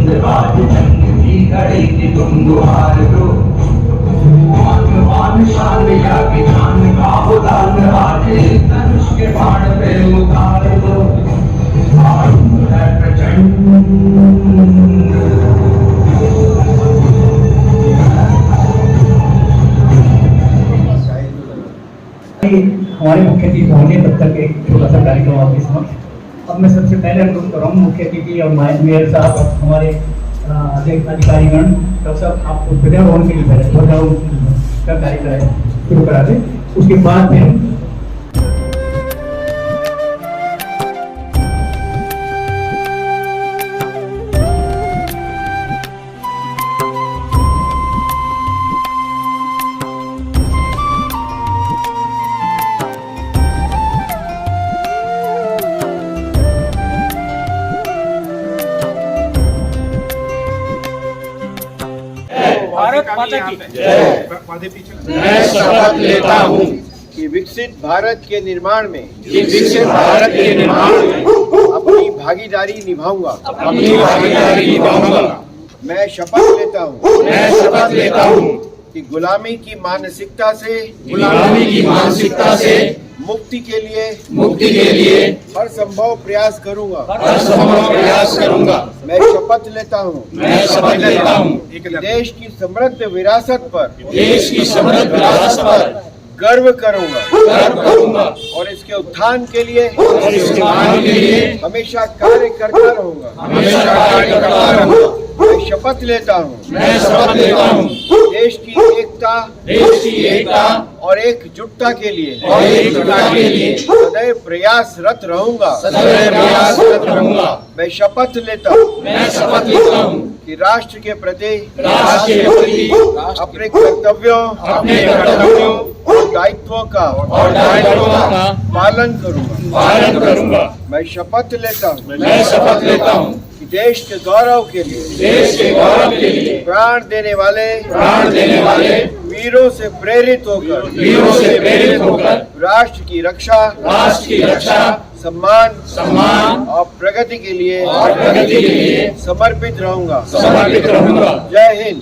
आज जंग की लड़ेगी तुम दुहार दो, मान शान या कि जान का उदान आज धनुष के बाण पे उतार दो। है प्रचंड हमारे मुख्य अतिथि होंगे, तब तक एक छोटा सा कार्यक्रम आपके समक्ष। अब मैं सबसे पहले अनुरोध कर रहा हूँ मुख्य अतिथि और मेयर साहब और हमारे अधिकारीगण, डॉक्टर साहब आपको ध्वजारोहण के लिए ध्वजारोहण का कार्यक्रम शुरू करा दें। उसके बाद में भारत माता की मैं शपथ लेता हूँ कि विकसित भारत के निर्माण में अपनी भागीदारी निभाऊंगा। मैं शपथ लेता हूँ कि गुलामी की मानसिकता से मुक्ति के लिए हर संभव प्रयास करूंगा। मैं शपथ लेता हूँ देश की समृद्ध विरासत पर गर्व करूंगा और इसके उत्थान के लिए हमेशा कार्य करता रहूंगा। मैं शपथ लेता हूँ देश की एकता और एकजुटता के लिए सदैव प्रयासरत रहूंगा। मैं शपथ लेता हूँ कि राष्ट्र के प्रति अपने कर्तव्यों और दायित्वों का पालन करूंगा। मैं शपथ लेता हूँ कि देश के गौरव के लिए प्राण देने वाले वीरों से प्रेरित होकर राष्ट्र की रक्षा सम्मान और प्रगति के लिए समर्पित रहूंगा। जय हिंद।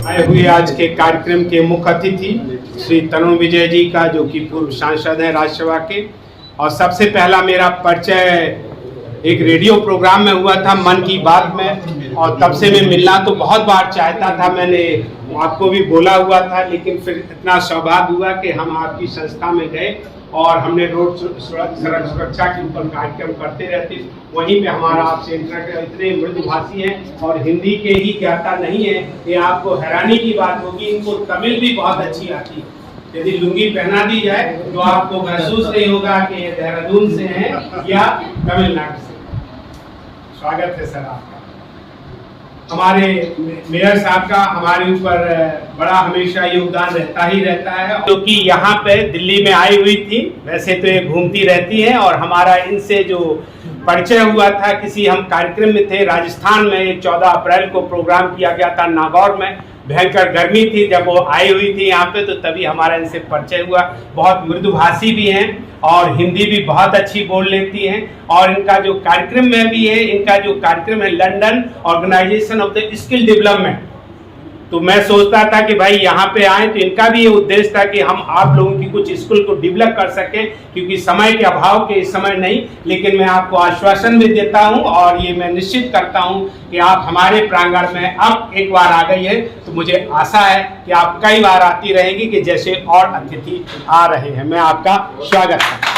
आए हुए आज के कार्यक्रम के मुख्य अतिथि श्री तरुण विजय जी का, जो कि पूर्व सांसद हैं राज्यसभा के। और सबसे पहला मेरा परिचय एक रेडियो प्रोग्राम में हुआ था, मन की बात में, और तब से मैं मिलना तो बहुत बार चाहता था, मैंने आपको भी बोला हुआ था, लेकिन फिर इतना सौभाग्य हुआ कि हम आपकी संस्था में गए और हमने रोड सड़क सुरक्षा के ऊपर कार्यक्रम करते रहते। वहीं पे हमारा आपसे इंटरेक्ट, इतने मृदुभाषी हैं और हिंदी के ही ज्ञाता नहीं है, ये आपको हैरानी की बात होगी, इनको तमिल भी बहुत अच्छी आती है। यदि लुंगी पहना दी जाए तो आपको महसूस नहीं होगा कि ये देहरादून से हैं या तमिलनाडु से। स्वागत है सर आपका। हमारे मेयर साहब का हमारे ऊपर बड़ा हमेशा योगदान रहता ही रहता है, क्योंकि यहाँ पे दिल्ली में आई हुई थी, वैसे तो ये घूमती रहती है, और हमारा इनसे जो परिचय हुआ था किसी हम कार्यक्रम में थे राजस्थान में, 14 अप्रैल को प्रोग्राम किया गया था नागौर में, भयंकर गर्मी थी, जब वो आई हुई थी यहाँ पे, तो तभी हमारा इनसे परिचय हुआ। बहुत मृदुभाषी भी हैं और हिंदी भी बहुत अच्छी बोल लेती हैं, और इनका जो कार्यक्रम में भी है, इनका जो कार्यक्रम है London organisation of the skill development, तो मैं सोचता था कि भाई यहाँ पे आए, तो इनका भी ये उद्देश्य था कि हम आप लोगों की कुछ स्कूल को डेवलप कर सकें, क्योंकि समय के अभाव के इस समय नहीं, लेकिन मैं आपको आश्वासन भी देता हूँ और ये मैं निश्चित करता हूँ कि आप हमारे प्रांगण में अब एक बार आ गई है, तो मुझे आशा है कि आप कई बार आती रहेंगी, कि जैसे और अतिथि आ रहे हैं। मैं आपका स्वागत करता हूँ।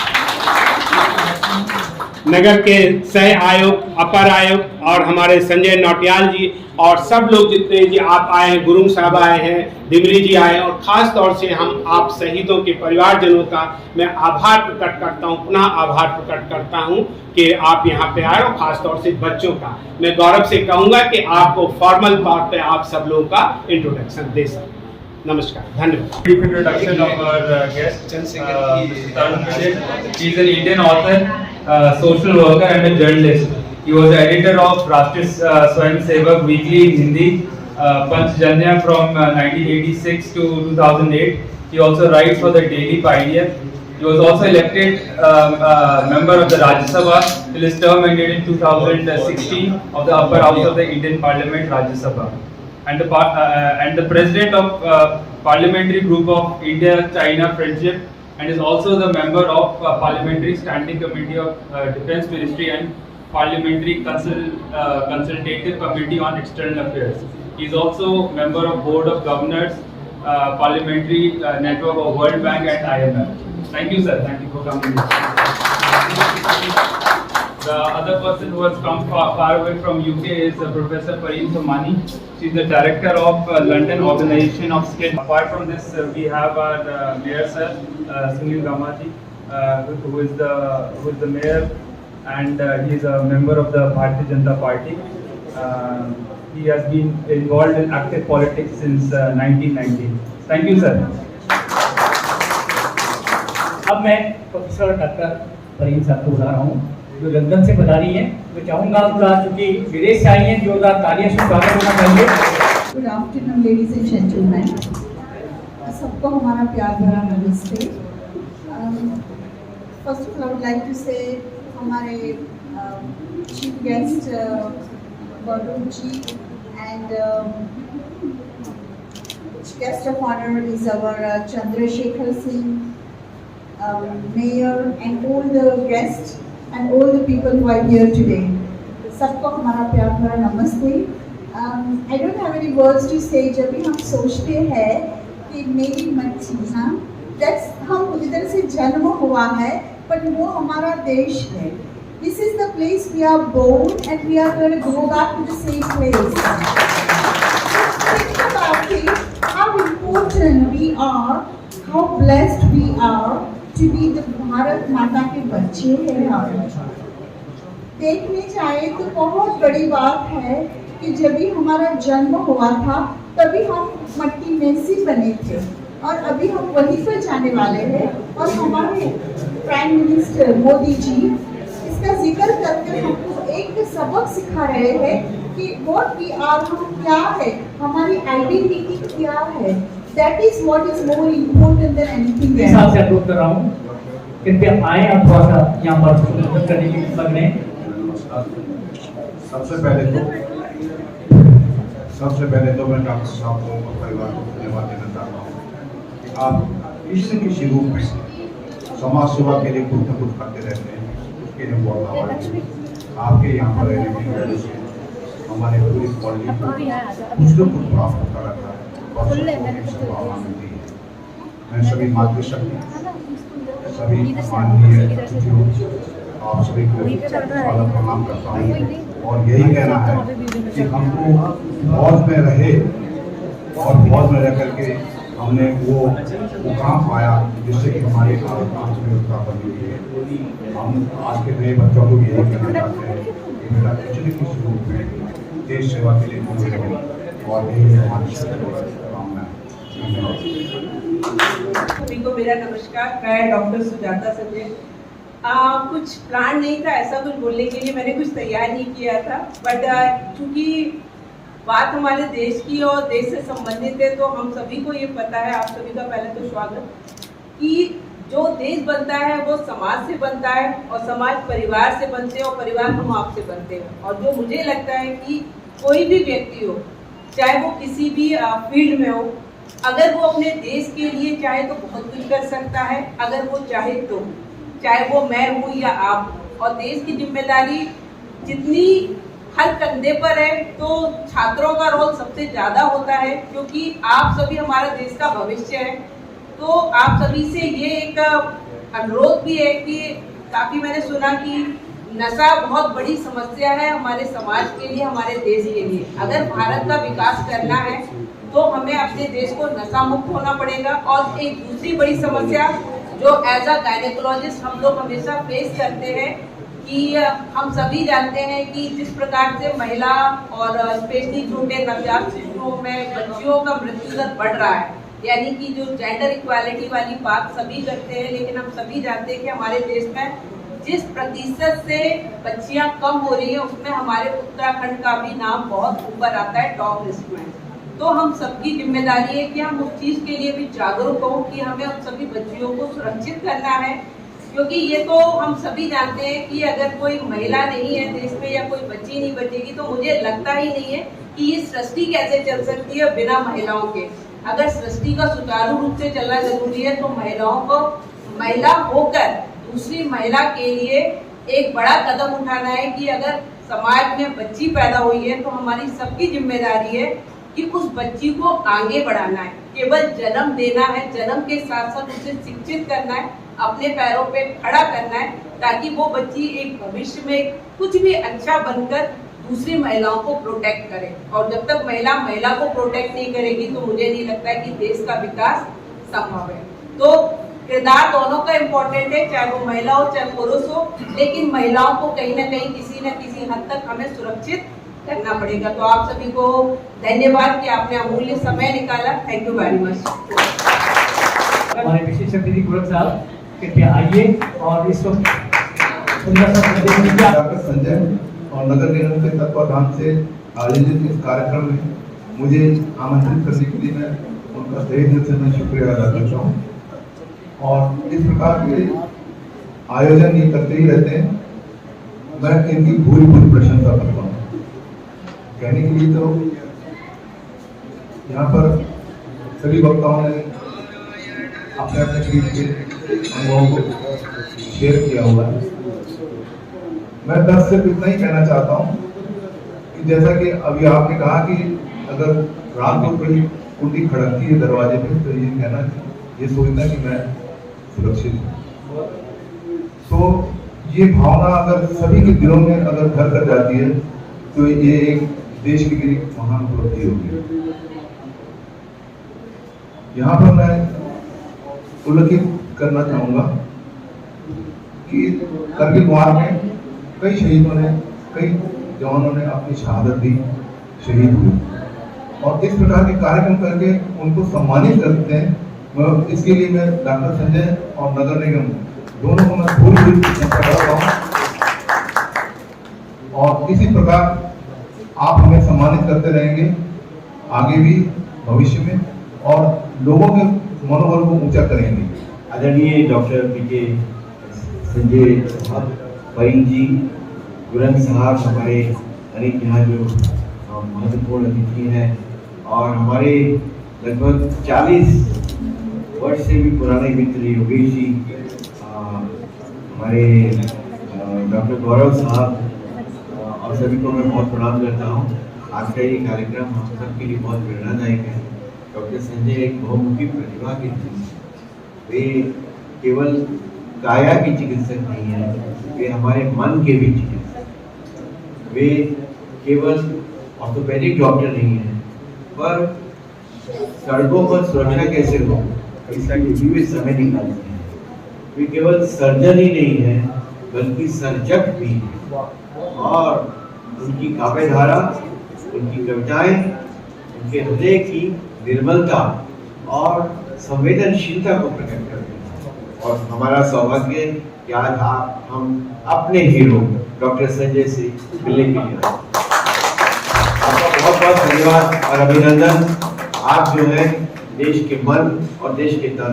नगर के सह आयुक्त, अपर आयुक्त और हमारे संजय नौटियाल जी और सब लोग जितने जी आप आए हैं, गुरुंग साहब आए हैं, दिमरी जी आए हैं, और खास तौर से हम आप शहीदों के परिवारजनों का मैं आभार प्रकट करता हूं, पुनः आभार प्रकट करता हूं कि आप यहाँ पे आए, और खास तौर से बच्चों का मैं गौरव से कहूंगा कि आपको फॉर्मल तौर पे आप सब लोगों का इंट्रोडक्शन दे सकते। नमस्कार, धन्यवाद। Brief introduction of our guest, Mr. Tarun Vijay. He is an Indian author, social worker and a journalist. He was the editor of Rashtriya Swayamsevak Weekly in Hindi, Panchjanya from 1986 to 2008. He also writes for the Daily Pioneer. He was also elected member of the Rajya Sabha till his term ended in 2016 of the upper house of the Indian Parliament, Rajya Sabha. And the president of Parliamentary Group of India-China Friendship, and is also the member of Parliamentary Standing Committee of Defence Ministry and Parliamentary Consultative Committee on External Affairs. He is also member of Board of Governors, Parliamentary Network of World Bank and IMF. Thank you, sir. Thank you for coming. The other person who has come far away from UK is Professor Pareen Somani. She is the director of London Organization of Skill. Apart from this, we have our mayor, sir, Sunil Gamaji, who is the mayor, and he is a member of the Bharatiya Janata Party. He has been involved in active politics since 1990. Thank you, sir. अब मैं professor doctor परीन साहब को बुला रहा हूँ, जो London से बता रही हैं। मैं चाहूँगा उनका, चूँकि विदेश से आई हैं, जोरदार तालियों से स्वागत होना चाहिए। Good afternoon ladies and gentleman, सबको हमारा प्यार भरा नमस्ते। First of all I would like to say हमारे chief guest Gaurav ji and guest of honour is our Chandrashekhar Singh, mayor, and all the guests and all the people who are here today. सबको हमारा प्यार भरा नमस्ते। I don't have any words to say। जब भी हम सोचते हैं कि मेरी मच्छी, हाँ, that's हम इधर से जन्म हुआ है, पर वो हमारा देश है। This is the place we are born and we are going to go back to the same place. Think about it, how important we are, how blessed we are to be the Bharat माता के बच्चे हैं हम। देखने जाए तो बहुत बड़ी बात है कि जब भी हमारा जन्म हुआ था तभी हम मट्टी में से बने थे, और अभी हम वहीं पर जाने वाले हैं। और हमारे प्राइम मिनिस्टर मोदी जी इसका जिक्र करके हमको एक सबक सिखा रहे हैं कि व्हाट वी आर, हम क्या है, हमारी आइडेंटिटी क्या है। That is what is more important than anything else। हिसाब से अनुरोध कर रहा हूँ, कृपया आए और थोड़ा सा यहाँ पर मदद करने की लग रहे हैं। सबसे पहले तो मैं डॉक्टर साहब को और परिवार को धन्यवाद देना चाहता हूँ कि आप किसी न किसी रूप में समाज सेवा के लिए कुछ न कुछ करते रहते हैं, उसके लिए बहुत आभार हैं। आपके यहाँ पर रहने की वजह से हमारे पूरी कॉलेज को कुछ न कुछ प्राप्त होता रहता है और संभावना मिलती है। मैं सभी मातृशक्ति, सभी माननीय अतिथियों, आप सभी को स्वागत प्रणाम करता हूँ और यही कहना है कि हमको मौज में रहे और मौज में रह करके हमने वो मुकाम पाया जिससे कि हमारे आत्मा में उत्थापन हुई है। हम आज के नए बच्चों को यही कहना चाहते हैं कि बेटा किसी न किसी रूप में देश सेवा के लिए जुड़े रहो और यही हमारी शुभकामना है। सभी को मेरा नमस्कार। मैं डॉक्टर सुजाता संजय। कुछ प्लान नहीं था ऐसा कुछ बोलने के लिए, मैंने कुछ तैयार नहीं किया था, बट चूंकि बात हमारे देश की और देश से संबंधित है तो हम सभी को ये पता है, आप सभी का पहले तो स्वागत, कि जो देश बनता है वो समाज से बनता है और समाज परिवार से बनते हैं और परिवार हम आप से बनते हैं। और जो मुझे लगता है कि कोई भी व्यक्ति हो, चाहे वो किसी भी फील्ड में हो, अगर वो अपने देश के लिए चाहे तो बहुत कुछ कर सकता है, अगर वो चाहे तो, चाहे वो मैं हूँ या आप। और देश की जिम्मेदारी जितनी हर कंधे पर है तो छात्रों का रोल सबसे ज़्यादा होता है, क्योंकि आप सभी हमारा देश का भविष्य है। तो आप सभी से ये एक अनुरोध भी है कि काफ़ी मैंने सुना कि नशा बहुत बड़ी समस्या है हमारे समाज के लिए, हमारे देश के लिए। अगर भारत का विकास करना है तो हमें अपने देश को नशा मुक्त होना पड़ेगा। और एक दूसरी बड़ी समस्या जो एज अ गायनेकोलॉजिस्ट हम लोग हमेशा फेस करते हैं कि हम सभी जानते हैं कि जिस प्रकार से महिला और स्पेशली छोटे नवजात शिशुओं में बच्चियों का मृत्यु दर बढ़ रहा है, यानी कि जो जेंडर इक्वालिटी वाली बात सभी करते हैं, लेकिन हम सभी जानते हैं कि हमारे देश में जिस प्रतिशत से बच्चियां कम हो रही है उसमें हमारे उत्तराखंड का भी नाम बहुत ऊपर आता है टॉप लिस्ट में। तो हम सबकी जिम्मेदारी है कि हम उस चीज़ के लिए भी जागरूक हों कि हमें उन सभी बच्चियों को सुरक्षित करना है, क्योंकि ये तो हम सभी जानते हैं कि अगर कोई महिला नहीं है देश में या कोई बच्ची नहीं बचेगी तो मुझे लगता ही नहीं है कि ये सृष्टि कैसे चल सकती है बिना महिलाओं के। अगर सृष्टि का सुचारू रूप से चलना जरूरी है तो महिलाओं को महिला होकर दूसरी महिला के लिए एक बड़ा कदम उठाना है कि अगर समाज में बच्ची पैदा हुई है तो हमारी सबकी जिम्मेदारी है कि उस बच्ची को आगे बढ़ाना है। केवल जन्म देना है, जन्म के साथ साथ उसे शिक्षित करना है, अपने पैरों पे खड़ा करना है, ताकि वो बच्ची एक भविष्य में कुछ भी अच्छा बनकर दूसरी महिलाओं को प्रोटेक्ट करे। और जब तक महिला को प्रोटेक्ट नहीं करेगी तो मुझे नहीं लगता है कि देश का विकास संभव है। तो किरदार दोनों का इम्पोर्टेंट है, चाहे वो महिला हो चाहे पुरुष हो, लेकिन महिलाओं को कहीं ना कहीं किसी न किसी हद तक हमें सुरक्षित करना पड़ेगा। तो आप सभी को धन्यवाद कि आपने अमूल्य समय निकाला। Thank you very much. हमारे विशेष अतिथि गोरख साहब कृपया आइए और इस वक्त सुंदर सा डॉक्टर संजय और नगर निगम के तत्वाधान से आयोजित इस कार्यक्रम में मुझे आमंत्रित करने के लिए मैं उनका तहे दिल से मैं शुक्रिया अदा करता हूँ। और इस प्रकार के आयोजन ये करते ही रहते हैं, मैं इनकी पूरी प्रशंसा करता हूँ। कहने के लिए तो यहाँ पर सभी वक्ताओं ने अपने अपने फील्ड के अनुभवों को शेयर किया हुआ है। मैं बस सिर्फ इतना ही कहना चाहता हूँ कि जैसा कि अभी आपने कहा कि अगर रात को कोई कुंडी खड़कती है दरवाजे पे तो ये कहना, ये सोचना कि मैं सुरक्षित हूँ। तो ये भावना अगर सभी के दिलों में अगर घर कर जाती है तो ये एक देश के लिए महान उपलब्धि होगी। यहाँ पर मैं उल्लेखित करना चाहूँगा कि करगिल वार में कई शहीदों ने, कई जवानों ने अपनी शहादत दी, शहीद हुए, और इस प्रकार के कार्यक्रम करके उनको सम्मानित करते हैं। इसके लिए मैं डॉक्टर संजय और नगर निगम दोनों को मैं पूरी प्रशंसा करता हूँ। और इसी प्रकार आप हमें सम्मानित करते रहेंगे आगे भी भविष्य में और लोगों के मनोबल को ऊंचा करेंगे। आदरणीय डॉक्टर पीके संजय साहब, परीन जी, गुरंग साहब, हमारे अनेक यहाँ जो महत्वपूर्ण अतिथि हैं और हमारे लगभग 40 वर्ष से भी पुराने मित्र योगेश जी, हमारे डॉक्टर गौरव साहब और सभी को मैं बहुत प्रणाम करता हूँ। आज का ये कार्यक्रम हम सबके लिए बहुत प्रेरणादायक है। डॉक्टर संजय एक बहुमुखी प्रतिभा के थे। वे केवल काया के चिकित्सक नहीं है, वे हमारे मन के भी चिकित्सक। वे केवल ऑर्थोपेडिक डॉक्टर नहीं है, पर सड़कों पर सुरक्षा कैसे हो इसका भी समय निकालते हैं। वे केवल सर्जन ही नहीं है, बल्कि सर्जक भी है। और उनकी काव्यधारा, उनकी कविताएं, उनके हृदय की निर्मलता और संवेदनशीलता को प्रकट करते हैं। और हमारा सौभाग्य कि आज हम अपने हीरो डॉक्टर संजय से मिलने के लिए आपका बहुत बहुत धन्यवाद और अभिनंदन। आप जो है देश के मन और देश के तन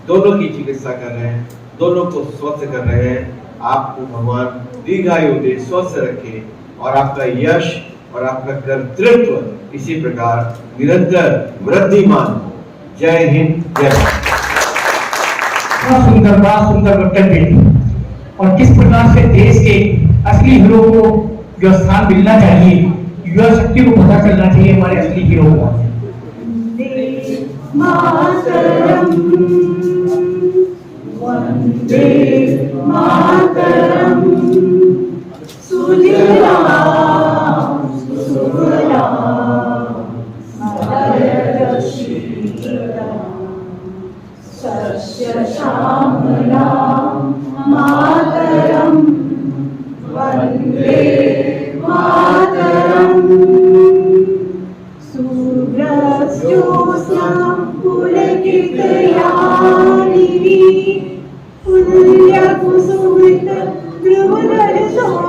दोनों की चिकित्सा कर रहे हैं, दोनों को स्वस्थ कर रहे हैं। आपको भगवान दीर्घायु दे, स्वस्थ रखे और आपका यश और आपका कर्तृत्व इसी प्रकार निरंतर वृद्धिमान। जय हिंद, जय भारत। बहुत सुंदर वक्तव्य और किस प्रकार से देश के असली हीरो को जो स्थान मिलना चाहिए, युवा शक्ति को पता चलना चाहिए हमारे असली हीरो को। मातरम वंदे मातरम सुजलाम सुफलाम मलयजशीतलाम शस्य श्यामलाम मातरम वंदे मातरम सूर्यस्योऽस्यां पुलकितयामिनी पुण्यकुसुमित ध्रुवदर्शोदिनी